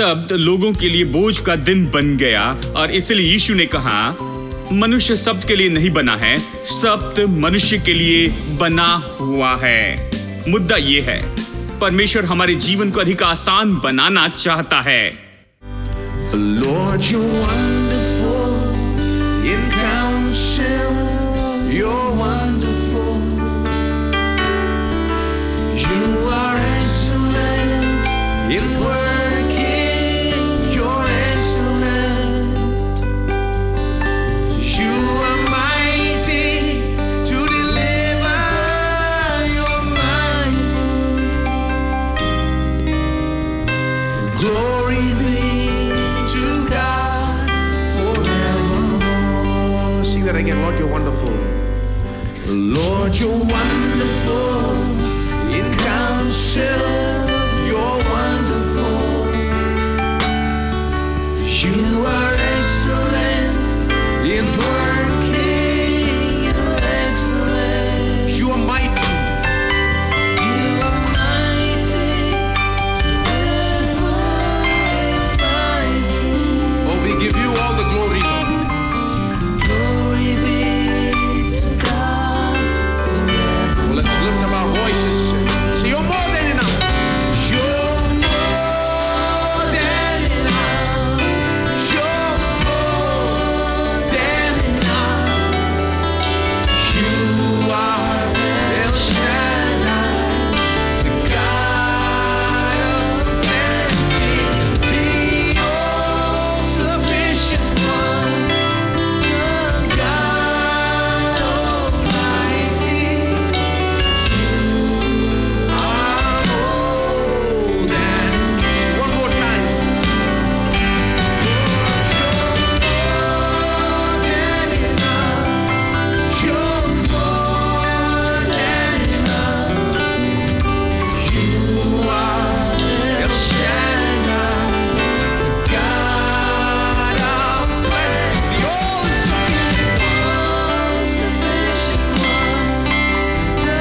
शब्द लोगों के लिए बोझ का दिन बन गया और इसलिए यीशु ने कहा, मनुष्य शब्द के लिए नहीं बना है, शब्द मनुष्य के लिए बना हुआ है। मुद्दा ये है, परमेश्वर हमारे जीवन को अधिक आसान बनाना चाहता है। Lord, you're wonderful in counsel, you're wonderful. You are excellent in working, you're excellent. You are mighty to deliver, you're mighty. Glory be to God forevermore. Sing that again. Lord, you're wonderful. Lord, you're wonderful in counsel. You're wonderful. You are excellent in working. You're excellent. You are mighty. You are mighty. Oh, we give you all the glory, Lord. Glory be to God forever. Well, let's lift up our voices. Say, you're more than enough. You're more than enough. You're more than enough. You are El Shaddai, the God of plenty, the all-sufficient one, the God Almighty. You are more than. One more time. You're more than enough. You are El Shaddai, God of plenty, the all-sufficient one, the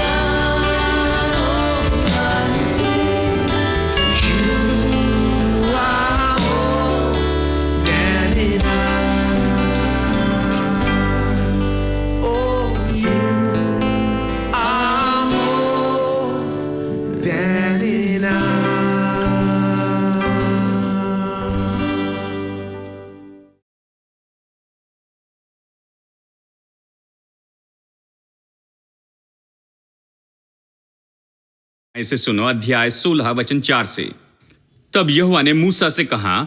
God Almighty. You are more than enough. Oh, you are more than enough. ऐसे सुनो, अध्याय 16 वचन 4 से। तब यहोवा ने मूसा से कहा,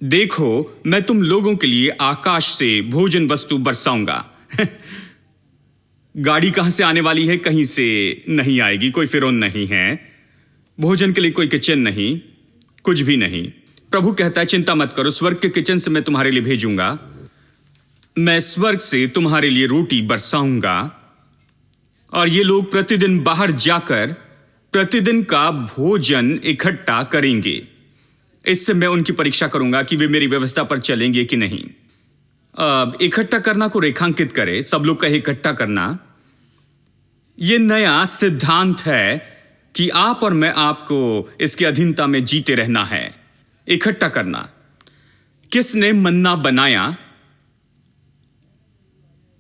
देखो मैं तुम लोगों के लिए आकाश से भोजन वस्तु बरसाऊंगा। गाड़ी कहां से आने वाली है? कहीं से नहीं आएगी, कोई फिरौन नहीं है, भोजन के लिए कोई किचन नहीं, कुछ भी नहीं। प्रभु कहता है, चिंता मत करो, स्वर्ग के किचन से मैं तुम्हारे लिए भेजूंगा, मैं स्वर्ग से तुम्हारे लिए रोटी बरसाऊंगा और ये लोग प्रतिदिन बाहर जाकर प्रतिदिन का भोजन इकट्ठा करेंगे। इससे मैं उनकी परीक्षा करूंगा कि वे मेरी व्यवस्था पर चलेंगे कि नहीं। अब इकट्ठा करना को रेखांकित करें, सब लोग कहे इकट्ठा करना। यह नया सिद्धांत है कि आप और मैं आपको इसके अधीनता में जीते रहना है। इकट्ठा करना। किसने मन्ना बनाया?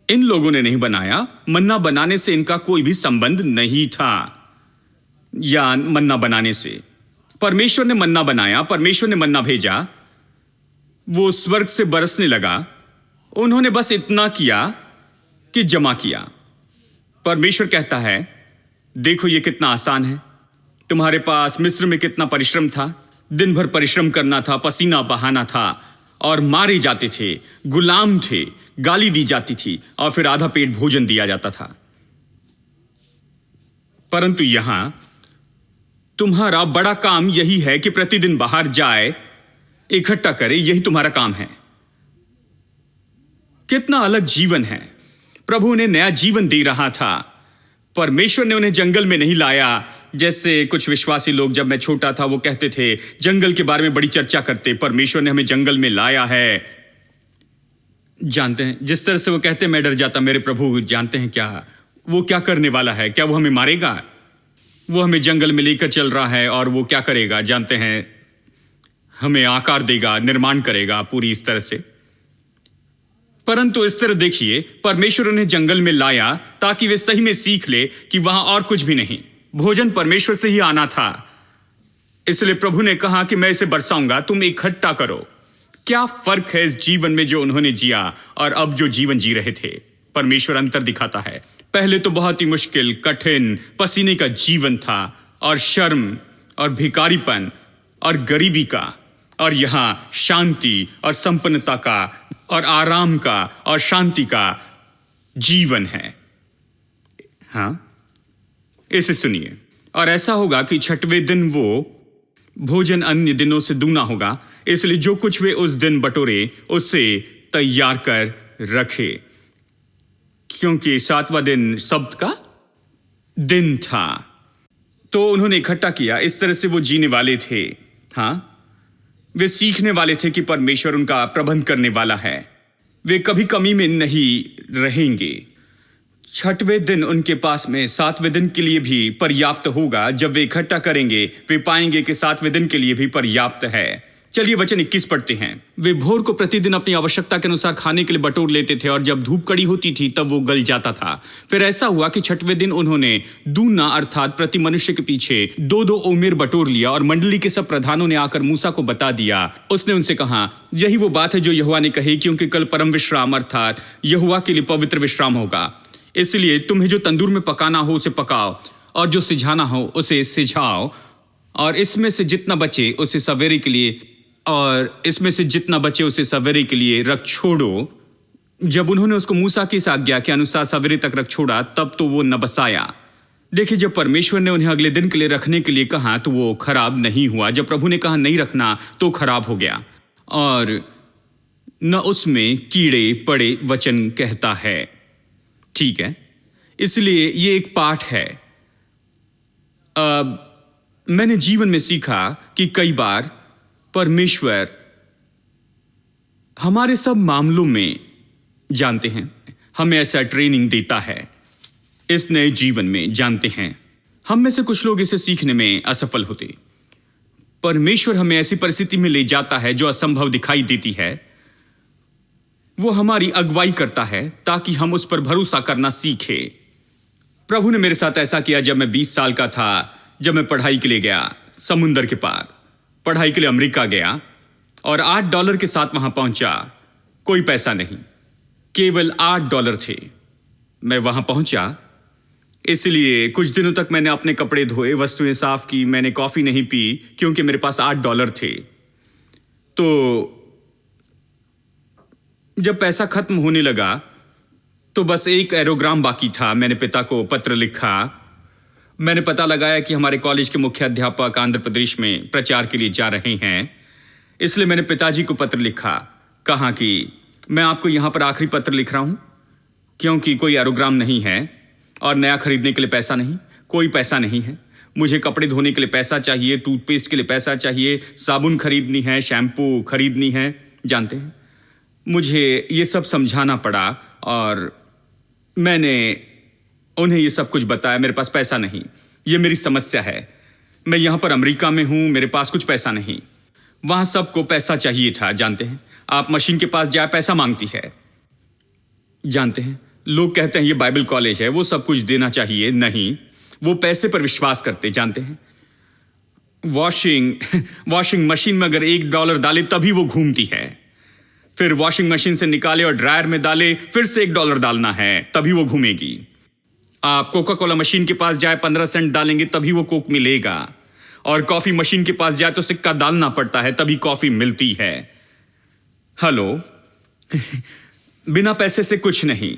इन लोगों ने नहीं बनाया। मन्ना बनाने से इनका कोई भी संबंध नहीं था, या मन्ना बनाने से। परमेश्वर ने मन्ना बनाया, परमेश्वर ने मन्ना भेजा, वो स्वर्ग से बरसने लगा। उन्होंने बस इतना किया कि जमा किया। परमेश्वर कहता है, देखो ये कितना आसान है। तुम्हारे पास मिस्र में कितना परिश्रम था, दिन भर परिश्रम करना था, पसीना बहाना था और मारे जाते थे, गुलाम थे, गाली दी जाती थी और फिर आधा पेट भोजन दिया जाता था। परंतु यहां तुम्हारा बड़ा काम यही है कि प्रतिदिन बाहर जाए, इकट्ठा करे, यही तुम्हारा काम है। कितना अलग जीवन है। प्रभु उन्हें नया जीवन दे रहा था। परमेश्वर ने उन्हें जंगल में नहीं लाया, जैसे कुछ विश्वासी लोग, जब मैं छोटा था वो कहते थे, जंगल के बारे में बड़ी चर्चा करते। परमेश्वर ने हमें जंगल में लाया है। जानते हैं, जिस तरह से वो कहते, मैं डर जाता, मेरे प्रभु जानते हैं क्या वो क्या करने वाला है? क्या वो हमें मारेगा? वो हमें जंगल में लेकर चल रहा है और वो क्या करेगा? जानते हैं, हमें आकार देगा, निर्माण करेगा पूरी इस तरह से। परंतु इस तरह देखिए, परमेश्वर उन्हें जंगल में लाया ताकि वे सही में सीख ले कि वहां और कुछ भी नहीं, भोजन परमेश्वर से ही आना था। इसलिए प्रभु ने कहा कि मैं इसे बरसाऊंगा, तुम इकट्ठा करो। क्या फर्क है इस जीवन में जो उन्होंने जिया और अब जो जीवन जी रहे थे। परमेश्वर अंतर दिखाता है। पहले तो बहुत ही मुश्किल, कठिन, पसीने का जीवन था और शर्म और भिखारीपन और गरीबी का, और यहां शांति और संपन्नता का और आराम का और शांति का जीवन है। हाँ, इसे सुनिए। और ऐसा होगा कि छठवें दिन वो भोजन अन्य दिनों से दूना होगा, इसलिए जो कुछ वे उस दिन बटोरे उसे तैयार कर रखे, क्योंकि सातवां दिन सब्त का दिन था। तो उन्होंने इकट्ठा किया। इस तरह से वो जीने वाले थे। हाँ, वे सीखने वाले थे कि परमेश्वर उनका प्रबंध करने वाला है। वे कभी कमी में नहीं रहेंगे। छठवें दिन उनके पास में सातवें दिन के लिए भी पर्याप्त होगा। जब वे इकट्ठा करेंगे वे पाएंगे कि सातवें दिन के लिए भी पर्याप्त है। चलिए वचन 21 पढ़ते हैं। वे भोर को प्रतिदिन अपनी आवश्यकता के अनुसार खाने के लिए बटोर लेते थे, और जब धूप कड़ी होती थी तब वो गल जाता था। फिर ऐसा हुआ कि छठवें दिन उन्होंने दूना अर्थात प्रति मनुष्य के पीछे 2-2 ओमेर बटोर लिया, और मंडली के सब प्रधानों ने आकर मूसा को बता दिया। उसने उनसे कहा, यही वो बात है जो यहोवा ने कही, क्योंकि कल परम विश्राम अर्थात यहोवा के लिए पवित्र विश्राम होगा। इसलिए तुम्हें जो तंदूर में पकाना हो उसे पकाओ, और जो सिझाना हो उसे सिझाओ, और इसमें से जितना बचे उसे सवेरे के लिए रख छोड़ो। जब उन्होंने उसको मूसा की इस आज्ञा के अनुसार सवेरे तक रख छोड़ा तब तो वो न बसाया। देखिए, जब परमेश्वर ने उन्हें अगले दिन के लिए रखने के लिए कहा तो वो खराब नहीं हुआ। जब प्रभु ने कहा नहीं रखना तो खराब हो गया, और न उसमें कीड़े पड़े, वचन कहता है। ठीक है, इसलिए ये एक पाठ है। मैंने जीवन में सीखा कि कई बार परमेश्वर हमारे सब मामलों में, जानते हैं, हमें ऐसा ट्रेनिंग देता है इस नए जीवन में। जानते हैं, हम में से कुछ लोग इसे सीखने में असफल होते। परमेश्वर हमें ऐसी परिस्थिति में ले जाता है जो असंभव दिखाई देती है। वो हमारी अगुवाई करता है ताकि हम उस पर भरोसा करना सीखे। प्रभु ने मेरे साथ ऐसा किया जब मैं 20 साल का था, जब मैं पढ़ाई के लिए गया समुंदर के पार, पढ़ाई के लिए अमेरिका गया, और $8 के साथ वहां पहुंचा। कोई पैसा नहीं, केवल $8 थे। मैं वहां पहुंचा, इसलिए कुछ दिनों तक मैंने अपने कपड़े धोए, वस्तुएं साफ की, मैंने कॉफी नहीं पी क्योंकि मेरे पास $8 थे। तो जब पैसा खत्म होने लगा तो बस एक एरोग्राम बाकी था। मैंने पिता को पत्र लिखा। मैंने पता लगाया कि हमारे कॉलेज के मुख्य अध्यापक आंध्र प्रदेश में प्रचार के लिए जा रहे हैं, इसलिए मैंने पिताजी को पत्र लिखा। कहा कि मैं आपको यहाँ पर आखिरी पत्र लिख रहा हूँ क्योंकि कोई एरोग्राम नहीं है और नया खरीदने के लिए पैसा नहीं, कोई पैसा नहीं है। मुझे कपड़े धोने के लिए पैसा चाहिए, टूथपेस्ट के लिए पैसा चाहिए, साबुन खरीदनी है, शैम्पू खरीदनी है। जानते हैं, मुझे ये सब समझाना पड़ा और मैंने उन्हें ये सब कुछ बताया। मेरे पास पैसा नहीं, ये मेरी समस्या है। मैं यहाँ पर अमेरिका में हूँ, मेरे पास कुछ पैसा नहीं। वहाँ सबको पैसा चाहिए था। जानते हैं, आप मशीन के पास जाए, पैसा मांगती है। जानते हैं, लोग कहते हैं ये बाइबल कॉलेज है, वो सब कुछ देना चाहिए। नहीं, वो पैसे पर विश्वास करते। जानते हैं, वॉशिंग मशीन में अगर $1 डाले तभी वो घूमती है, फिर वॉशिंग मशीन से निकाले और ड्रायर में डाले, फिर से $1 डालना है तभी वो घूमेगी। आप कोका कोला मशीन के पास जाए, 15 सेंट डालेंगे तभी वो कोक मिलेगा, और कॉफी मशीन के पास जाए तो सिक्का डालना पड़ता है तभी कॉफी मिलती है। हेलो, बिना पैसे से कुछ नहीं।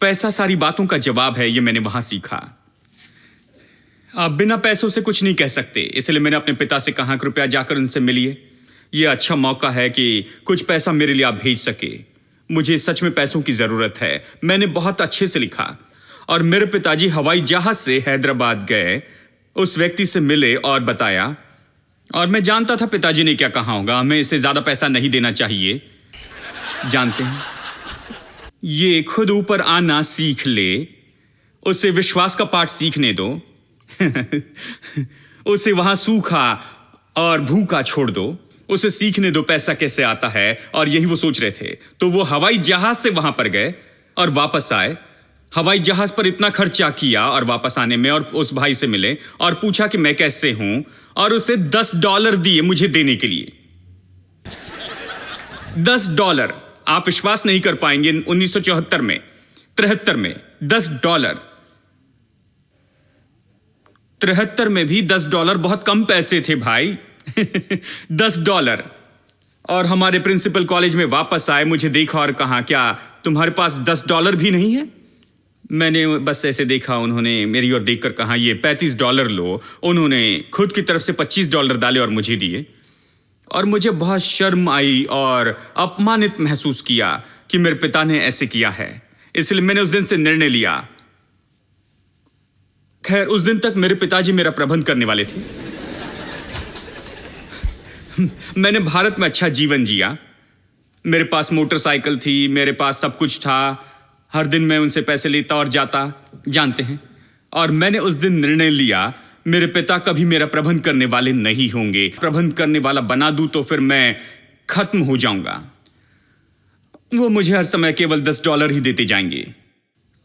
पैसा सारी बातों का जवाब है, ये मैंने वहां सीखा। आप बिना पैसों से कुछ नहीं कह सकते। इसलिए मैंने अपने पिता से कहा, कृपया जाकर उनसे मिलिए, ये अच्छा मौका है कि कुछ पैसा मेरे लिए आप भेज सके। मुझे सच में पैसों की जरूरत है। मैंने बहुत अच्छे से लिखा, और मेरे पिताजी हवाई जहाज से हैदराबाद गए, उस व्यक्ति से मिले और बताया, और मैं जानता था पिताजी ने क्या कहा होगा, हमें इससे ज्यादा पैसा नहीं देना चाहिए। जानते हैं, ये खुद ऊपर आना सीख ले, उसे विश्वास का पाठ सीखने दो उसे वहां सूखा और भूखा छोड़ दो, उसे सीखने दो पैसा कैसे आता है, और यही वो सोच रहे थे। तो वो हवाई जहाज से वहां पर गए और वापस आए। हवाई जहाज पर इतना खर्चा किया और वापस आने में, और उस भाई से मिले और पूछा कि मैं कैसे हूं, और उसे $10 दिए मुझे देने के लिए। $10। आप विश्वास नहीं कर पाएंगे, 1974 में, 73 में $10। 73 में भी $10 बहुत कम पैसे थे भाई। $10। और हमारे प्रिंसिपल कॉलेज में वापस आए, मुझे देखा और कहा, क्या तुम्हारे पास $10 भी नहीं है? मैंने बस ऐसे देखा, उन्होंने मेरी ओर देखकर कहा, ये $35 लो। उन्होंने खुद की तरफ से $25 डाले और मुझे दिए, और मुझे बहुत शर्म आई और अपमानित महसूस किया कि मेरे पिता ने ऐसे किया है। इसलिए मैंने उस दिन से निर्णय लिया। खैर, उस दिन तक मेरे पिताजी मेरा प्रबंध करने वाले थे। मैंने भारत में अच्छा जीवन जिया। मेरे पास मोटरसाइकिल थी, मेरे पास सब कुछ था। हर दिन मैं उनसे पैसे लेता और जाता, जानते हैं। और मैंने उस दिन निर्णय लिया, मेरे पिता कभी मेरा प्रबंध करने वाले नहीं होंगे। प्रबंध करने वाला बना दूं तो फिर मैं खत्म हो जाऊंगा। वो मुझे हर समय केवल $10 ही देते जाएंगे।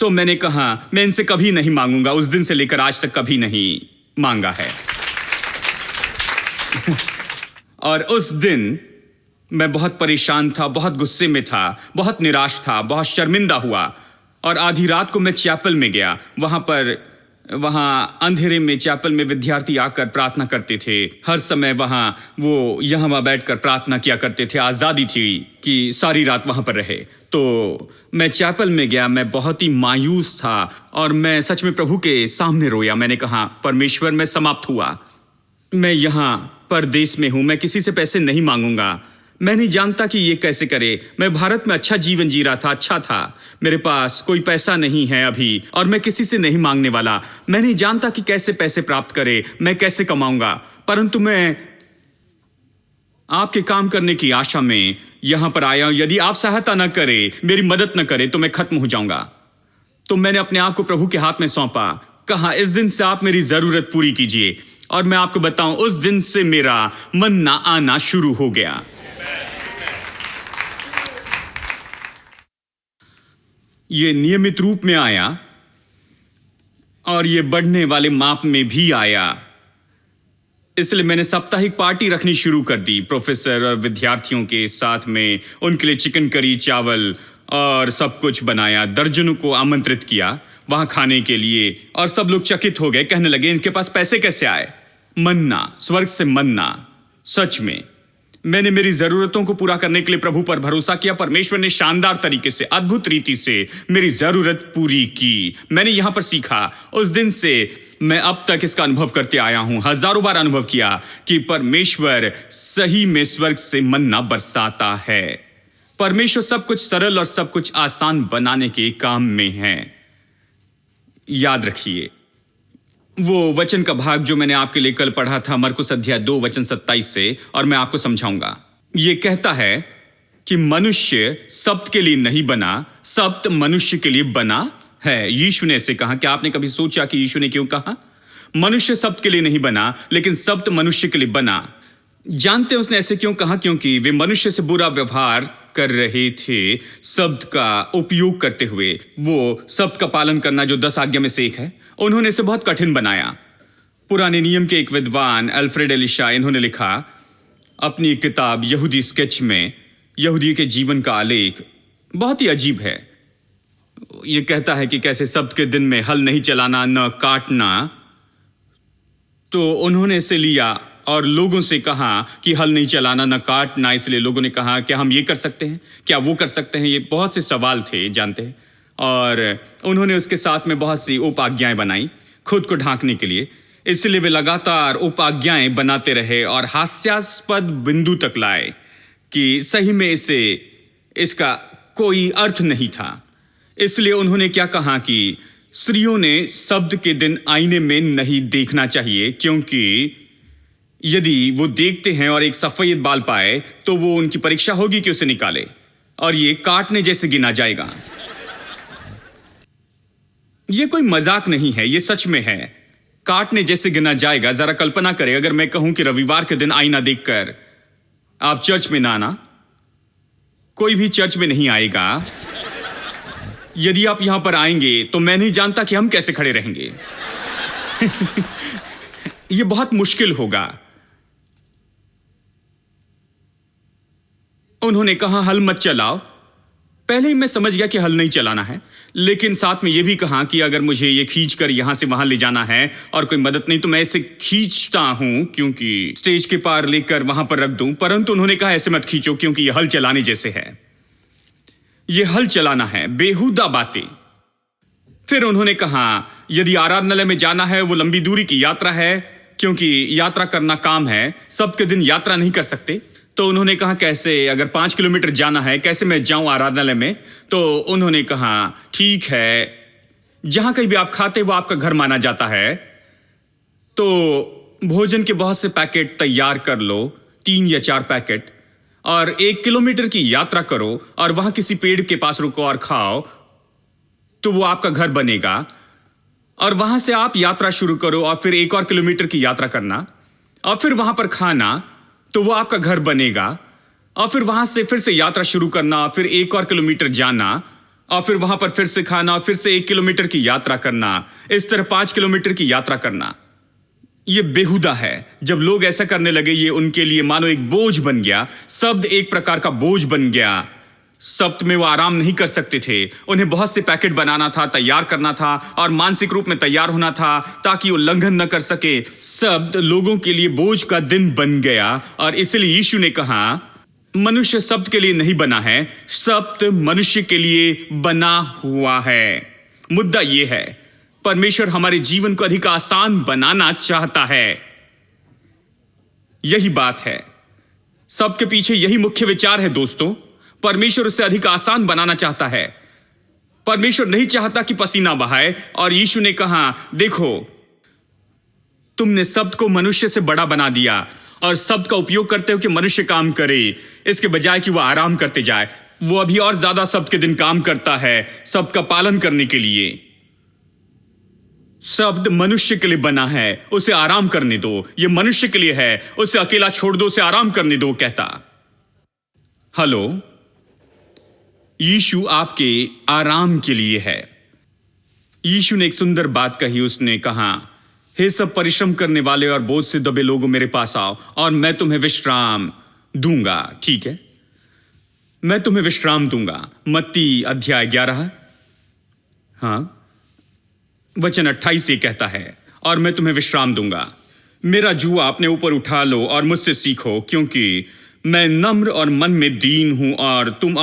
तो मैंने कहा, मैं इनसे कभी नहीं मांगूंगा। उस दिन से लेकर आज तक कभी नहीं मांगा है। और उस दिन मैं बहुत परेशान था, बहुत गुस्से में था, बहुत निराश था, बहुत शर्मिंदा हुआ। और आधी रात को मैं चैपल में गया। वहां अंधेरे में चैपल में विद्यार्थी आकर प्रार्थना करते थे। हर समय वो यहाँ बैठकर प्रार्थना किया करते थे। आज़ादी थी कि सारी रात वहां पर रहे। तो मैं चैपल में गया। मैं बहुत ही मायूस था और मैं सच में प्रभु के सामने रोया। मैंने कहा, परमेश्वर, मैं समाप्त हुआ। मैं यहाँ परदेश में हूं, मैं किसी से पैसे नहीं मांगूंगा। मैं नहीं जानता कि ये कैसे करे। मैं भारत में अच्छा जीवन जी रहा था, अच्छा था। मेरे पास कोई पैसा नहीं है अभी, और मैं किसी से नहीं मांगने वाला। मैं नहीं जानता कि कैसे पैसे प्राप्त करे, मैं कैसे कमाऊंगा। परंतु मैं आपके काम करने की आशा में यहां पर आया हूं। यदि आप सहायता न करे, मेरी मदद न करे, तो मैं खत्म हो जाऊंगा। तो मैंने अपने आप को प्रभु के हाथ में सौंपा। कहा, इस दिन से आप मेरी जरूरत पूरी कीजिए। और मैं आपको बताऊं, उस दिन से मेरा मन्ना आना शुरू हो गया। ये नियमित रूप में आया और ये बढ़ने वाले माप में भी आया। इसलिए मैंने साप्ताहिक पार्टी रखनी शुरू कर दी। प्रोफेसर और विद्यार्थियों के साथ में उनके लिए चिकन करी, चावल और सब कुछ बनाया। दर्जनों को आमंत्रित किया वहां खाने के लिए, और सब लोग चकित हो गए। कहने लगे, इनके पास पैसे कैसे आए? मन्ना, स्वर्ग से मन्ना। सच में मैंने मेरी जरूरतों को पूरा करने के लिए प्रभु पर भरोसा किया। परमेश्वर ने शानदार तरीके से, अद्भुत रीति से मेरी जरूरत पूरी की। मैंने यहां पर सीखा। उस दिन से मैं अब तक इसका अनुभव करते आया हूं। हजारों बार अनुभव किया कि परमेश्वर सही में स्वर्ग से मन्ना बरसाता है। परमेश्वर सब कुछ सरल और सब कुछ आसान बनाने के काम में है। याद रखिए वो वचन का भाग जो मैंने आपके लिए कल पढ़ा था, मरकुस अध्याय 2 वचन 27 से, और मैं आपको समझाऊंगा। यह कहता है कि मनुष्य सब्त के लिए नहीं बना, सब्त मनुष्य के लिए बना है। यीशु ने ऐसे कहा। क्या आपने कभी सोचा कि यीशु ने क्यों कहा? मनुष्य सब्त के लिए नहीं बना, लेकिन सब्त मनुष्य के लिए बना। जानते हैं उसने ऐसे क्यों कहा? क्योंकि वे मनुष्य से बुरा व्यवहार कर रहे थे शब्द का उपयोग करते हुए। वो शब्द का पालन करना जो 10 आज्ञा में से एक है, उन्होंने इसे बहुत कठिन बनाया। पुराने नियम के एक विद्वान अल्फ्रेड एलिशा, इन्होंने लिखा अपनी किताब यहूदी स्केच में, यहूदी के जीवन का आलेख बहुत ही अजीब है। यह कहता है कि कैसे शब्द के दिन में हल नहीं चलाना, न काटना। तो उन्होंने इसे लिया और लोगों से कहा कि हल नहीं चलाना, न काटना। इसलिए लोगों ने कहा, क्या हम ये कर सकते हैं, क्या वो कर सकते हैं? ये बहुत से सवाल थे, जानते हैं। और उन्होंने उसके साथ में बहुत सी उपाज्ञाएं बनाई खुद को ढांकने के लिए। इसलिए वे लगातार उपाज्ञाएं बनाते रहे और हास्यास्पद बिंदु तक लाए कि सही में इसका कोई अर्थ नहीं था। इसलिए उन्होंने क्या कहा कि स्त्रियों ने शब्द के दिन आईने में नहीं देखना चाहिए, क्योंकि यदि वो देखते हैं और एक सफेद बाल पाए तो वो उनकी परीक्षा होगी कि उसे निकाले, और ये काटने जैसे गिना जाएगा। ये कोई मजाक नहीं है, ये सच में है। काटने जैसे गिना जाएगा। जरा कल्पना करें, अगर मैं कहूं कि रविवार के दिन आईना देखकर आप चर्च में ना आना, कोई भी चर्च में नहीं आएगा। यदि आप यहां पर आएंगे तो मैं नहीं जानता कि हम कैसे खड़े रहेंगे। यह बहुत मुश्किल होगा। उन्होंने कहा हल मत चलाओ। पहले ही मैं समझ गया कि हल नहीं चलाना है, लेकिन साथ में यह भी कहा कि अगर मुझे यह खींचकर यहां से वहां ले जाना है और कोई मदद नहीं तो मैं इसे खींचता हूं क्योंकि स्टेज के पार लेकर वहां पर रख दूं। परंतु उन्होंने कहा ऐसे मत खींचो क्योंकि यह हल चलाने जैसे है। यह हल चलाना है, बेहुदा बातें। फिर उन्होंने कहा यदि आराधनालय में जाना है वो लंबी दूरी की यात्रा है, क्योंकि यात्रा करना काम है, सबके दिन यात्रा नहीं कर सकते। तो उन्होंने कहा कैसे, अगर 5 किलोमीटर जाना है कैसे मैं जाऊं आराधनालय में? तो उन्होंने कहा ठीक है, जहां कहीं भी आप खाते वो आपका घर माना जाता है, तो भोजन के बहुत से पैकेट तैयार कर लो, 3 या 4 पैकेट, और 1 किलोमीटर की यात्रा करो और वहां किसी पेड़ के पास रुको और खाओ, तो वो आपका घर बनेगा। और वहां से आप यात्रा शुरू करो और फिर 1 और किलोमीटर की यात्रा करना और फिर वहां पर खाना, तो वो आपका घर बनेगा। और फिर वहां से फिर से यात्रा शुरू करना, फिर 1 और किलोमीटर जाना और फिर वहां पर फिर से खाना और फिर से 1 किलोमीटर की यात्रा करना, इस तरह 5 किलोमीटर की यात्रा करना। यह बेहुदा है। जब लोग ऐसा करने लगे ये उनके लिए मानो एक बोझ बन गया। शब्द एक प्रकार का बोझ बन गया। शब्द में वो आराम नहीं कर सकते थे। उन्हें बहुत से पैकेट बनाना था, तैयार करना था और मानसिक रूप में तैयार होना था ताकि वो उल्लंघन न कर सके। शब्द लोगों के लिए बोझ का दिन बन गया और इसलिए यीशु ने कहा मनुष्य शब्द के लिए नहीं बना है, शब्द मनुष्य के लिए बना हुआ है। मुद्दा यह है परमेश्वर हमारे जीवन को अधिक आसान बनाना चाहता है। यही बात है, सबके पीछे यही मुख्य विचार है दोस्तों। परमेश्वर उसे अधिक आसान बनाना चाहता है। परमेश्वर नहीं चाहता कि पसीना बहाए। और यीशु ने कहा देखो, तुमने शब्द को मनुष्य से बड़ा बना दिया और शब्द का उपयोग करते हो कि मनुष्य काम करे, इसके बजाय कि वह आराम करते जाए। वो अभी और ज्यादा शब्द के दिन काम करता है शब्द का पालन करने के लिए। शब्द मनुष्य के लिए बना है, उसे आराम करने दो। यह मनुष्य के लिए है, उसे अकेला छोड़ दो, उसे आराम करने दो कहता। हेलो, यीशु आपके आराम के लिए है। यीशु ने एक सुंदर बात कही। उसने कहा हे सब परिश्रम करने वाले और बोझ से दबे लोगों मेरे पास आओ और मैं तुम्हें विश्राम दूंगा। ठीक है, मैं तुम्हें विश्राम दूंगा। मत्ती अध्याय 11 वचन 28 से कहता है और मैं तुम्हें विश्राम दूंगा। मेरा जुआ अपने ऊपर उठा लो और मुझसे सीखो, क्योंकि मैं नम्र और मन में दीन हूं और तुम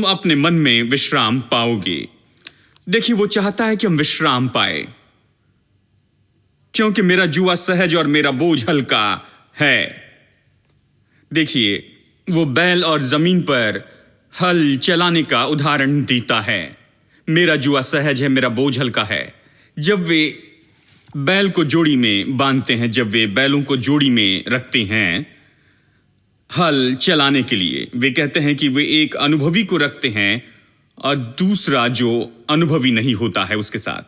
अपने मन में विश्राम पाओगे। देखिए, वो चाहता है कि हम विश्राम पाए, क्योंकि मेरा जुआ सहज और मेरा बोझ हल्का है। देखिए, वो बैल और जमीन पर हल चलाने का उदाहरण देता है। मेरा जुआ सहज है, मेरा बोझ हल्का है। जब वे बैल को जोड़ी में बांधते हैं, जब वे बैलों को जोड़ी में रखते हैं हल चलाने के लिए, वे कहते हैं कि वे एक अनुभवी को रखते हैं और दूसरा जो अनुभवी नहीं होता है उसके साथ।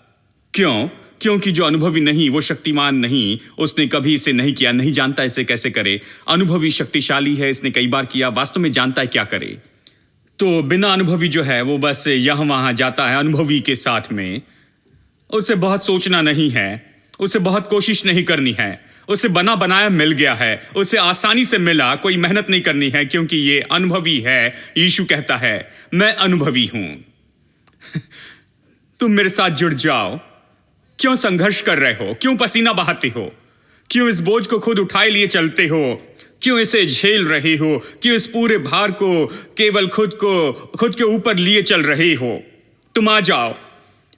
क्योंकि जो अनुभवी नहीं, वो शक्तिमान नहीं, उसने कभी इसे नहीं किया, नहीं जानता इसे कैसे करे। अनुभवी शक्तिशाली है, इसने कई बार किया, वास्तव में जानता है क्या करे। तो बिना अनुभवी जो है वो बस यहां वहां जाता है अनुभवी के साथ में। उसे बहुत सोचना नहीं है, उसे बहुत कोशिश नहीं करनी है, उसे बना बनाया मिल गया है, उसे आसानी से मिला, कोई मेहनत नहीं करनी है, क्योंकि ये अनुभवी है। यीशु कहता है मैं अनुभवी हूं। तुम मेरे साथ जुड़ जाओ। क्यों संघर्ष कर रहे हो? क्यों पसीना बहाते हो? क्यों इस बोझ को खुद उठाए लिए चलते हो? क्यों इसे झेल रहे हो? क्यों इस पूरे भार को केवल खुद के ऊपर लिए चल रहे हो? तुम आ जाओ,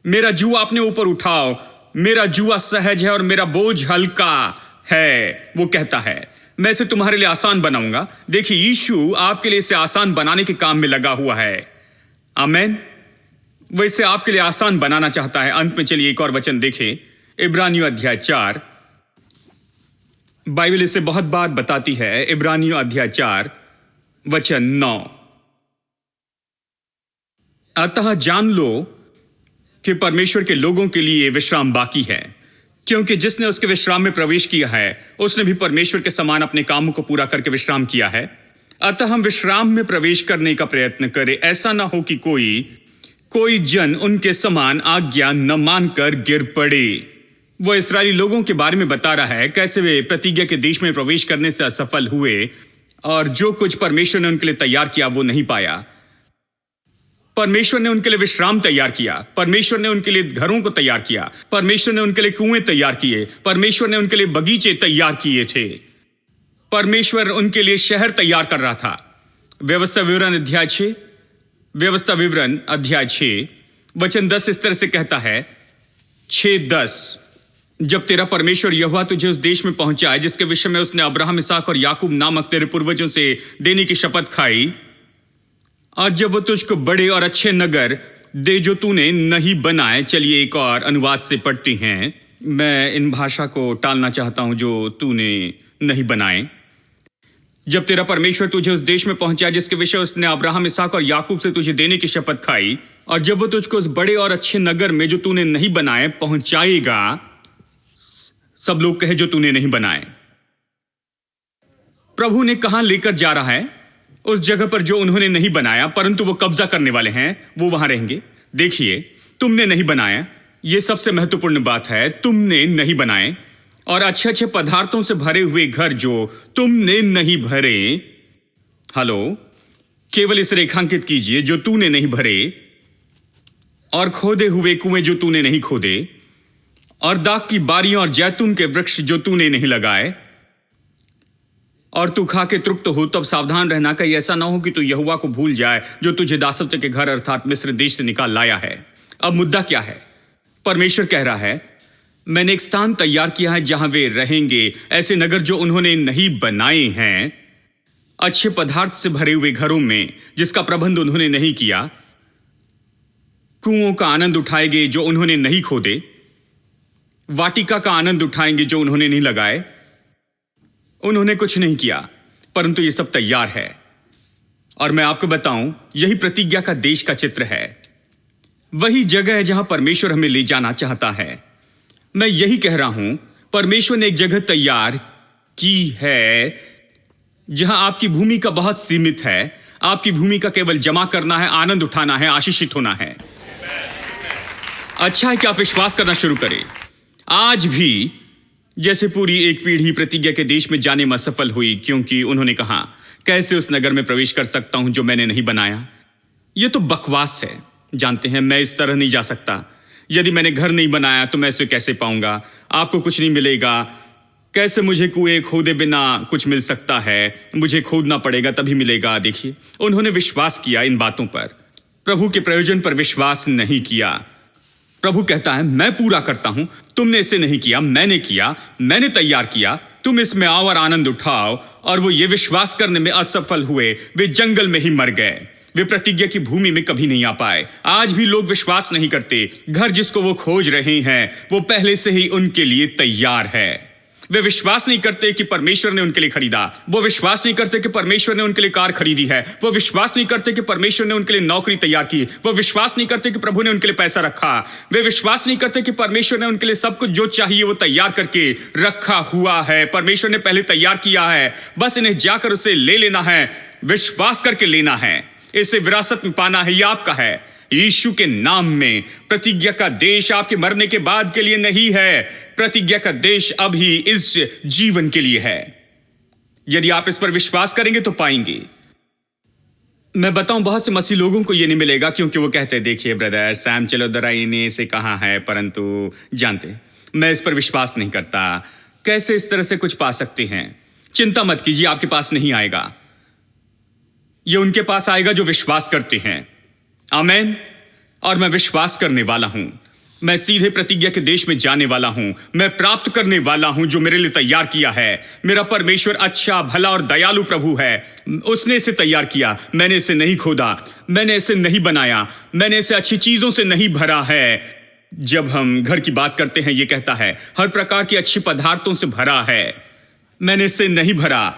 मेरा जुआ अपने ऊपर उठाओ। मेरा जुआ सहज है और मेरा बोझ हल्का है। वो कहता है मैं इसे तुम्हारे लिए आसान बनाऊंगा। देखिए, यीशु आपके लिए इसे आसान बनाने के काम में लगा हुआ है। आमीन। वो इसे आपके लिए आसान बनाना चाहता है। अंत में चलिए एक और वचन देखें, इब्रानियों अध्याय 4। बाइबल इसे बहुत बार बताती है। इब्रानियों अध्याय 4 वचन 9। अतः जान लो कि परमेश्वर के लोगों के लिए विश्राम बाकी है, क्योंकि जिसने उसके विश्राम में प्रवेश किया है उसने भी परमेश्वर के समान अपने कामों को पूरा करके विश्राम किया है। अतः हम विश्राम में प्रवेश करने का प्रयत्न करें, ऐसा ना हो कि कोई जन उनके समान आज्ञा न मानकर गिर पड़े। वो इस्राएली लोगों के बारे में बता रहा है कैसे वे प्रतिज्ञा के देश में प्रवेश करने से असफल हुए और जो कुछ परमेश्वर ने उनके लिए तैयार किया वो नहीं पाया। परमेश्वर ने उनके लिए विश्राम तैयार किया, परमेश्वर ने उनके लिए घरों को तैयार किया, परमेश्वर ने उनके लिए कुएं तैयार किए, परमेश्वर ने उनके लिए बगीचे तैयार किए थे, परमेश्वर उनके लिए शहर तैयार कर रहा था। व्यवस्था विवरण अध्याय 6 वचन 10 इस तरह से कहता है, 6:10, जब तेरा परमेश्वर यहोवा तुझे उस देश में पहुंचाए जिसके विषय में उसने अब्राहम, इसहाक और याकूब नामक तेरे पूर्वजों से देने की शपथ खाई, और जब वो तुझको बड़े और अच्छे नगर दे जो तूने नहीं बनाए। चलिए एक और अनुवाद से पढ़ते हैं। मैं इन भाषा को टालना चाहता हूं, जो तूने नहीं बनाए। जब तेरा परमेश्वर तुझे उस देश में पहुंचा जिसके विषय उसने अब्राहम, इसहाक और याकूब से तुझे देने की शपथ खाई, और जब वो तुझको उस बड़े और अच्छे नगर में जो तूने नहीं बनाए पहुंचाएगा। सब लोग कहे जो तूने नहीं बनाए। प्रभु ने कहां लेकर जा रहा है? उस जगह पर जो उन्होंने नहीं बनाया, परंतु वो कब्जा करने वाले हैं, वो वहां रहेंगे। देखिए, तुमने नहीं बनाया, यह सबसे महत्वपूर्ण बात है। तुमने नहीं बनाए, और अच्छे अच्छे पदार्थों से भरे हुए घर जो तुमने नहीं भरे। हेलो, केवल इसे रेखांकित कीजिए, जो तूने नहीं भरे, और खोदे हुए कुएं जो तूने नहीं खोदे, और दाख की बारियां और जैतून के वृक्ष जो तूने नहीं लगाए, और तू खा के तृप्त हो, तब सावधान रहना कहीं ऐसा ना हो कि तू यहोवा को भूल जाए जो तुझे दासत्व के घर अर्थात मिस्र देश से निकाल लाया है। अब मुद्दा क्या है? परमेश्वर कह रहा है, मैंने एक स्थान तैयार किया है जहां वे रहेंगे, ऐसे नगर जो उन्होंने नहीं बनाए हैं, अच्छे पदार्थ से भरे हुए घरों में जिसका प्रबंध उन्होंने नहीं किया। कुओं का आनंद उठाएंगे जो उन्होंने नहीं खोदे, वाटिका का आनंद उठाएंगे जो उन्होंने नहीं लगाए। उन्होंने कुछ नहीं किया, परंतु ये सब तैयार है। और मैं आपको बताऊं, यही प्रतिज्ञा का देश का चित्र है। वही जगह है जहां परमेश्वर हमें ले जाना चाहता है। मैं यही कह रहा हूं, परमेश्वर ने एक जगह तैयार की है जहां आपकी भूमिका बहुत सीमित है। आपकी भूमिका केवल जमा करना है, आनंद उठाना है, आशीषित होना है। अच्छा है कि आप विश्वास करना शुरू करें। आज भी जैसे पूरी एक पीढ़ी प्रतिज्ञा के देश में जाने में असफल हुई क्योंकि उन्होंने कहा, कैसे उस नगर में प्रवेश कर सकता हूं जो मैंने नहीं बनाया? यह तो बकवास है। जानते हैं, मैं इस तरह नहीं जा सकता। यदि मैंने घर नहीं बनाया तो मैं इसे कैसे पाऊंगा? आपको कुछ नहीं मिलेगा। कैसे मुझे कुएं खोदे बिना कुछ मिल सकता है? मुझे खोदना पड़ेगा तभी मिलेगा। देखिए, उन्होंने विश्वास किया इन बातों पर, प्रभु के प्रयोजन पर विश्वास नहीं किया। प्रभु कहता है, मैं पूरा करता हूं, तुमने इसे नहीं किया, मैंने किया, मैंने तैयार किया, तुम इसमें आओ और आनंद उठाओ। और वो ये विश्वास करने में असफल हुए, वे जंगल में ही मर गए। वे प्रतिज्ञा की भूमि में कभी नहीं आ पाए। आज भी लोग विश्वास नहीं करते। घर जिसको वो खोज रहे हैं वो पहले से ही उनके लिए तैयार है। वे विश्वास नहीं करते कि परमेश्वर ने उनके लिए खरीदा। वो विश्वास नहीं करते कि परमेश्वर ने उनके लिए कार खरीदी है। वो विश्वास नहीं करते कि परमेश्वर ने उनके लिए नौकरी तैयार की। वो विश्वास नहीं करते कि प्रभु ने उनके लिए पैसा रखा। वे विश्वास नहीं करते कि परमेश्वर ने उनके लिए सब कुछ जो चाहिए वो तैयार करके रखा हुआ है। परमेश्वर ने पहले तैयार किया है, बस इन्हें जाकर उसे ले लेना है, विश्वास करके लेना है। इसे विरासत में पाना है, ये आपका है। यीशु के नाम में प्रतिज्ञा का देश आपके मरने के बाद के लिए नहीं है। प्रतिज्ञा का देश अभी इस जीवन के लिए है। यदि आप इस पर विश्वास करेंगे तो पाएंगे। मैं बताऊं, बहुत से मसीह लोगों को यह नहीं मिलेगा क्योंकि वो कहते हैं, देखिए ब्रदर सैम चलोदराई ने इसे कहा है, परंतु जानते मैं इस पर विश्वास नहीं करता। कैसे इस तरह से कुछ पा सकते हैं? चिंता मत कीजिए, आपके पास नहीं आएगा। यह उनके पास आएगा जो विश्वास करते हैं। आमीन। और मैं विश्वास करने वाला हूं। मैं सीधे प्रतिज्ञा के देश में जाने वाला हूं। मैं प्राप्त करने वाला हूं जो मेरे लिए तैयार किया है। मेरा परमेश्वर अच्छा, भला और दयालु प्रभु है। उसने इसे तैयार किया। मैंने इसे नहीं खोदा, मैंने इसे नहीं बनाया, मैंने इसे अच्छी चीजों से नहीं भरा है। जब हम घर की बात करते हैं, यह कहता है हर प्रकार की अच्छी पदार्थों से भरा है। मैंने इसे नहीं भरा,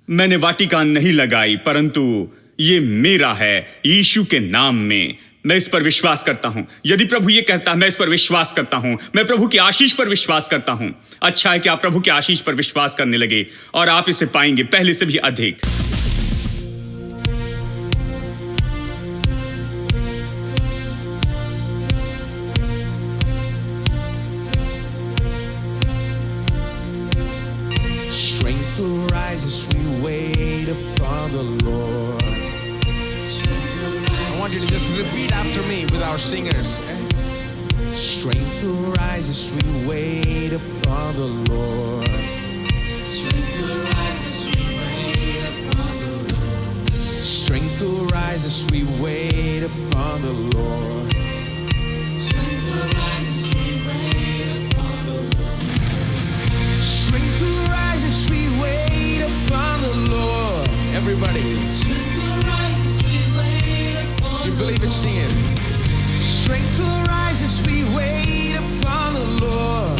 मैंने वाटिका नहीं लगाई, परंतु ये मेरा है। यीशु के नाम में मैं इस पर विश्वास करता हूं। यदि प्रभु ये कहता है, मैं इस पर विश्वास करता हूं। मैं प्रभु की आशीष पर विश्वास करता हूं। अच्छा है कि आप प्रभु की आशीष पर विश्वास करने लगे और आप इसे पाएंगे पहले से भी अधिक। Strength will rise as we wait upon the Lord. I want you to just repeat after me with our singers. Strength will rise as we wait upon the Lord. Strength will rise as we wait upon the Lord. Strength will rise as we wait upon the Lord. Strength will rise as we wait upon the Lord. Strength will rise as we wait upon the Lord. Everybody, Strength will rise as we wait upon if you the believe it, Lord. sing it. Strength will rise as we wait upon the Lord.